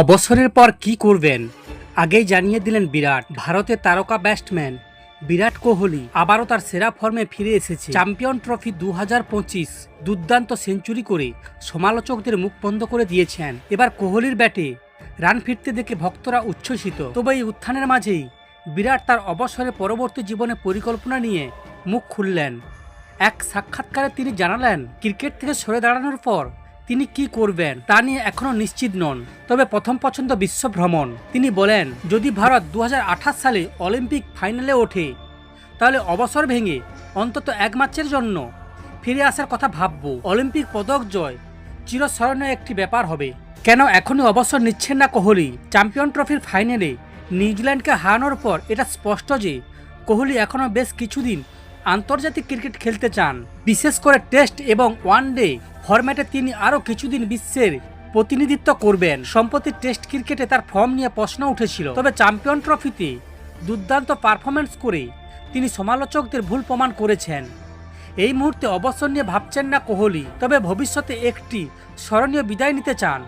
অবসরের পর কি করবেন আগেই জানিয়ে দিলেন বিরাট। ভারতের তারকা ব্যাটসম্যান বিরাট কোহলি আবারও তার সেরা ফর্মে ফিরে এসেছে। চ্যাম্পিয়ন ট্রফি 2025 দুর্দান্ত সেঞ্চুরি করে সমালোচকদের মুখ বন্ধ করে দিয়েছেন। এবার কোহলির ব্যাটে রান ফিরতে দেখে ভক্তরা উচ্ছ্বসিত। তবে এই উত্থানের মাঝেই বিরাট তার অবসরের পরবর্তী জীবনে পরিকল্পনা নিয়ে মুখ খুললেন। এক সাক্ষাৎকারে তিনি জানালেন, ক্রিকেট থেকে সরে দাঁড়ানোর পর তিনি কি করবেন তা নিয়ে এখনো নিশ্চিত নন, তবে প্রথম পছন্দ বিশ্ব ভ্রমণ। তিনি বলেন, যদি ভারত 2028 সালে অলিম্পিক ফাইনালে ওঠে তাহলে অবসর ভেঙে অন্তত এক ম্যাচের জন্য ফিরে আসার কথা ভাববো। অলিম্পিক পদক জয় চিরস্মরণীয় একটি ব্যাপার হবে। কেন এখনই অবসর নিচ্ছেন না কোহলি? চ্যাম্পিয়ন ট্রফির ফাইনালে নিউজিল্যান্ডকে হারানোর পর এটা স্পষ্ট যে কোহলি এখনো বেশ কিছুদিন আন্তর্জাতিক ক্রিকেট খেলতে চান। বিশেষ করে টেস্ট এবং ওয়ানডে ফরম্যাটে তিনি আরও কিছুদিন বিশ্বের প্রতিনিধিত্ব করবেন। সম্প্রতি টেস্ট ক্রিকেটে তার ফর্ম নিয়ে প্রশ্ন উঠেছিল, তবে চ্যাম্পিয়ন ট্রফিতে দুর্দান্ত পারফরমেন্স করে তিনি সমালোচকদের ভুল প্রমাণ করেছেন। এই মুহূর্তে অবসর নিয়ে ভাবছেন না কোহলি, তবে ভবিষ্যতে একটি স্মরণীয় বিদায় নিতে চান।